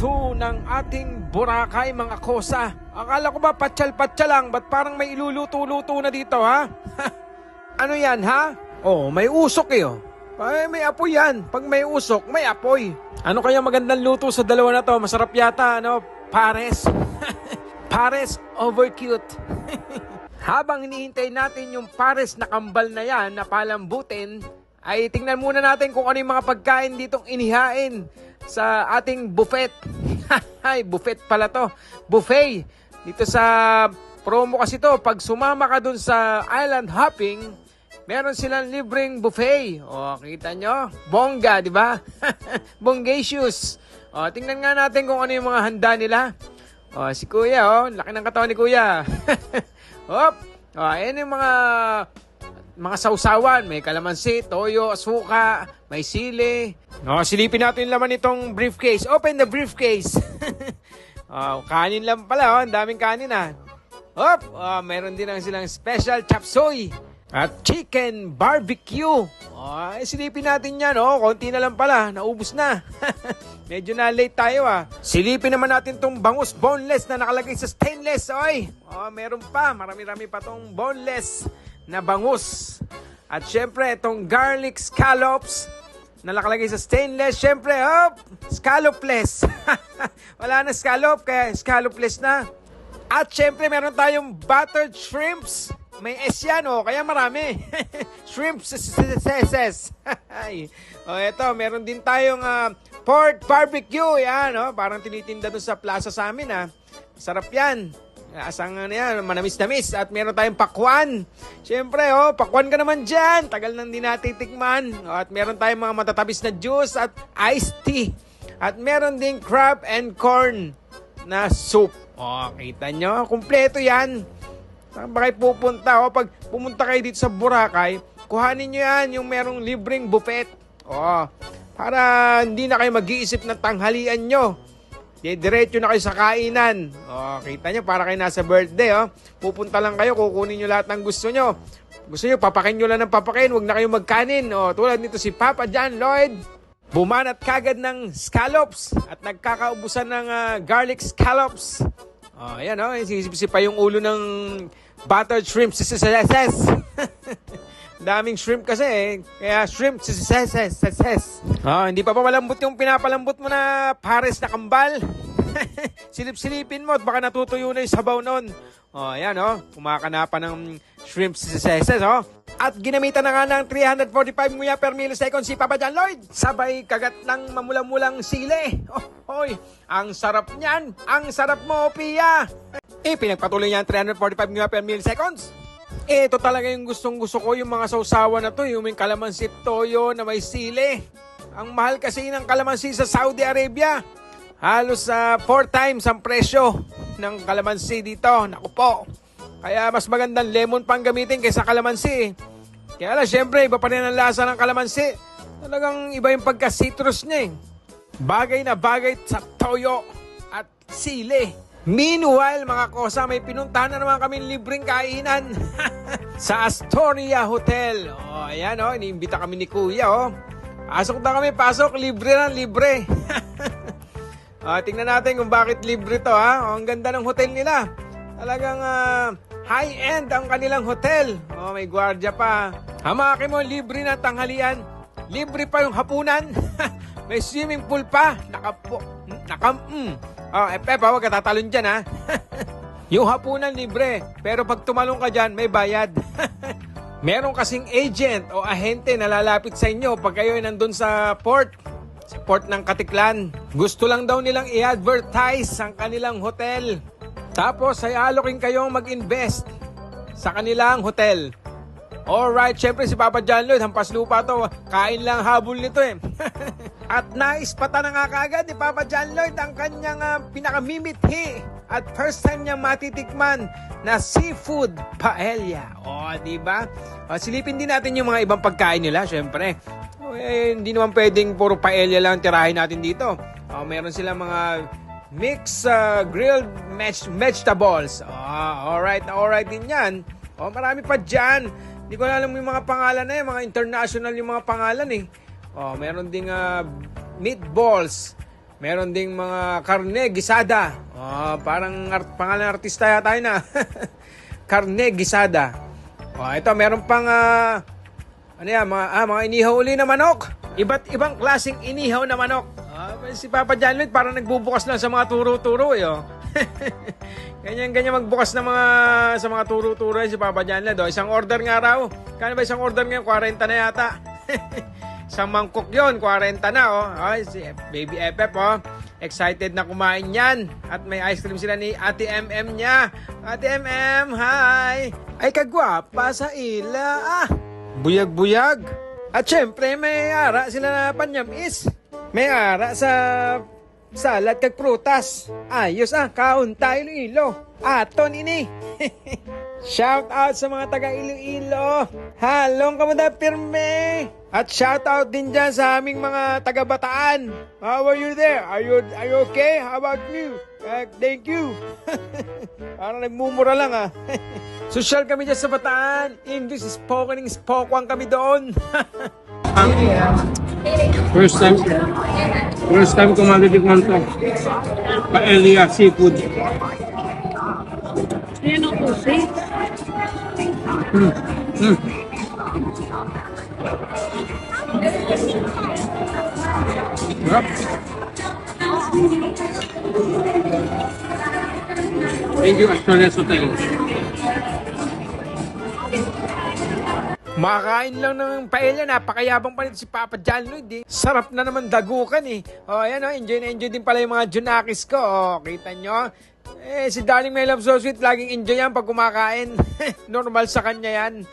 2 ng ating Boracay, mga kosa. Akala ko ba patsal-patsal lang, ba't parang may iluluto-luto na dito, ha? Ano yan, ha? Oh, may usok eh, oh. Ay, may apoy yan. Pag may usok, may apoy. Ano kaya magandang luto sa dalawa na to? Masarap yata, ano? Pares. Pares over cute. Habang hinihintay natin yung pares na kambal na yan, na palambutin, ay tingnan muna natin kung ano yung mga pagkain ditong inihain sa ating buffet. Ay, buffet pala to. Buffet. Dito sa promo kasi to, pag sumama ka dun sa island hopping, meron silang libreng buffet. O, kita nyo? Bongga, di ba? Bongacious. O, tingnan nga natin kung ano yung mga handa nila. O, si Kuya, o. Laki ng katawan ni Kuya. Hop. O, ayan yung mga sausawan. May kalamansi, toyo, suka, may sili. O, silipin natin yung laman nitong briefcase. Open the briefcase. O, kanin lang pala, o. Ang daming kanin, ah. Hop. O, meron din ang silang special chop suey. At chicken barbecue. Ay, silipin natin yan, oh. Konti na lang pala. Naubos na. Medyo na late tayo, ah. Silipin naman natin tong bangus boneless na nakalagay sa stainless, oy. Oh, meron pa. Marami-rami pa tong boneless na bangus. At syempre, itong garlic scallops na nakalagay sa stainless. Syempre, hop, scallopless. Wala na scallop, kaya scallopless na. At syempre, meron tayong buttered shrimps. May S yan, oh, kaya marami. Shrimp ses. O, eto, meron din tayong pork barbecue. Yan, oh, parang tinitinda doon sa plaza sa amin, ha. Sarap yan. Asang ano yan, manamis-namis. At meron tayong pakwan. Siyempre, oh, pakwan ka naman dyan. Tagal nang di natitikman. At meron tayong mga matatabis na juice at iced tea. At meron din crab and corn na soup. Oh, kita nyo, kumpleto yan. Saan ba kayo pupunta? O, pag pumunta kayo dito sa Boracay, kuhanin nyo yan, yung merong libreng buffet. O, para hindi na kayo mag-iisip ng tanghalian nyo. Diretso na kayo sa kainan. O, kita nyo, para kayo nasa birthday. O. Pupunta lang kayo, kukunin nyo lahat ng gusto nyo. Gusto nyo, papakin nyo lang ng papakin, huwag na kayo magkanin. O, tulad nito si Papa John Lloyd. Bumanat kagad ng scallops at nagkakaubusan ng garlic scallops. Oh, ayan, oh, sisipsip pa yung ulo ng buttered shrimp ses. Daming shrimp kasi, eh. Kaya shrimp ses. Oh, hindi pa malambot yung pinapalambot mo na pares na kambal. Silip-silipin mo at baka natutuyo na yung sabaw nun. Oh, ayan, oh, kumakana pa ng shrimp ses, oh. At ginamitan na nga ng 345 nguya per millisecond si Papa John Lloyd. Sabay kagat ng mamulang-mulang sili. Oh, hoy, ang sarap niyan. Ang sarap mo, Pia. Pinagpatuloy niya ang 345 nguya per milliseconds. Ito talaga yung gustong-gusto ko, yung mga sausawan na to. Yung may kalamansi toyo na may sili. Ang mahal kasi ng kalamansi sa Saudi Arabia. Halos 4 times ang presyo ng kalamansi dito. Naku po. Kaya mas magandang lemon pang gamitin kaysa kalamansi. Kaya lang, syempre, iba pa rin ang lasa ng kalamansi. Talagang iba yung pagka-citrus niya, eh. Bagay na bagay sa toyo at sili. Meanwhile, mga kosa, may pinuntahan na naman kami libreng kainan sa Astoria Hotel. O, ayan, o, iniimbita kami ni Kuya, o. Pasok na kami, pasok. Libre na, libre. Tingnan natin kung bakit libre to, ha. O, ang ganda ng hotel nila. Talagang high-end ang kanilang hotel. Oh, may gwardiya pa. Hamaki mo, libre na tanghalian. Libre pa yung hapunan. May swimming pool pa. Pepa, huwag ka tatalon dyan, ha. Yung hapunan libre. Pero pag tumalong ka dyan, may bayad. Meron kasing agent o ahente na lalapit sa inyo pag kayo ay nandun sa port. Sa port ng Katiklan. Gusto lang daw nilang i-advertise ang kanilang hotel. Tapos ay alokin kayong mag-invest sa kanilang hotel. Alright, syempre si Papa John Lloyd, hampas lupa to. Kain lang habol nito, eh. At naispata na nga kaagad ni Papa John Lloyd ang kanyang pinakamimithi at first time niyang matitikman na seafood paella. O, diba? Silipin din natin yung mga ibang pagkain nila, syempre. Hindi naman pwedeng puro paella lang tirahin natin dito. Meron silang mga mixed grilled vegetables. Alright din yan. Marami pa dyan. Hindi ko alam yung mga pangalan na yan. Mga international yung mga pangalan, eh. Meron ding meatballs Meron ding mga karne gisada. Parang pangalan ng artista yata yun na. Karne gisada. Ito meron pang ano yan, mga inihaw uli na manok. Iba't ibang klaseng inihaw na manok. Si Papa John Lloyd parang nagbubukas lang sa mga turo-turo eh. Ganyan magbukas sa mga turo-turo si Papa John Lloyd. Isang order nga raw. Kano ba isang order ngayon? 40 na yata. Isang mangkok yon, 40 na si Baby FF excited na kumain yan. At may ice cream sila ni Ate MM niya. Ate MM, hi! Ay kagwapa sa ila Buyag-buyag. At syempre may ara sila na panyamis. May ara sa salad kag prutas. Ayos kaon tayo Iloilo. Aton ini. Shout out sa mga taga Iloilo. Halong kamuda pirme. At shout out din dyan sa aming mga taga Bataan. How are you there? Are you okay? How about you? Thank you. Parang nagmumura lang Social kami dyan sa Bataan. English spoken kami doon. First time ko matitikman to. Paella seafood. Yan ang pusi. Sarap. Thank you, Astroles Hotel. Makakain lang ng paella, napakayabang pa nito si Papa John Lloyd Sarap na naman dagukan ayan enjoy na enjoy din pala yung mga Junakis ko. Kita nyo? Si Darling My Love So Sweet, laging enjoy yan pag kumakain. Normal sa kanya yan.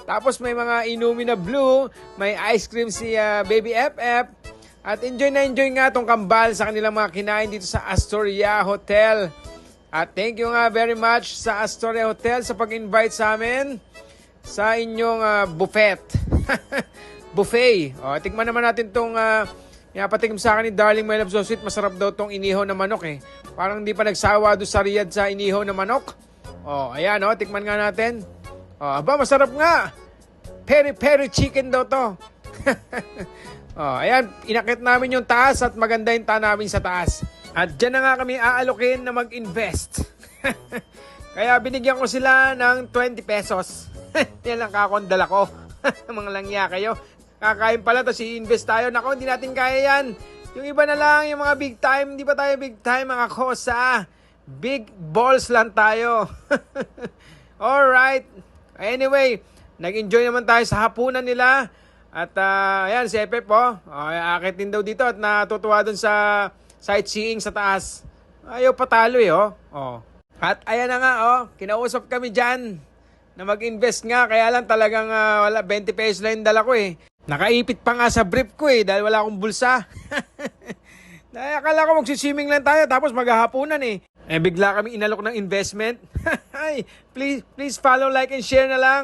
Tapos may mga inumi na blue, may ice cream si Baby FF. At enjoy na enjoy nga tong kambal sa kanilang mga kinain dito sa Astoria Hotel. At thank you nga very much sa Astoria Hotel sa pag-invite sa amin sa inyong buffet. Buffet. Tikman naman natin tong patikim sa akin ni Darling My Love So Sweet. Masarap daw tong inihaw na manok Parang hindi pa nagsawa doon sa Riyadh sa inihaw na manok. Ayan tikman nga natin. Masarap nga. Peri-peri chicken daw to. Ayan, inakit namin yung taas at maganda yung namin sa taas. At dyan na nga kami aalokin na mag-invest. Kaya binigyan ko sila ng 20 pesos. Yan lang kakondala ko. Mga langya kayo. Kakain pala to i-invest tayo. Nako, hindi natin kaya yan. Yung iba na lang, yung mga big time. Hindi pa tayo big time mga kosa. Big balls lang tayo. Alright. Anyway, nag-enjoy naman tayo sa hapunan nila. At ayan, si Epe akit din daw dito at natutuwa dun sa sightseeing sa taas. Ayaw patalo At ayan na nga kinausap kami dyan na mag-invest nga. Kaya lang talagang wala, 20 pesos lang yung dala ko Nakaipit pa nga sa brief ko dahil wala akong bulsa. Akala ko magsiswimming lang tayo tapos maghahapunan bigla kami inalok ng investment. Ay, please follow, like, and share na lang.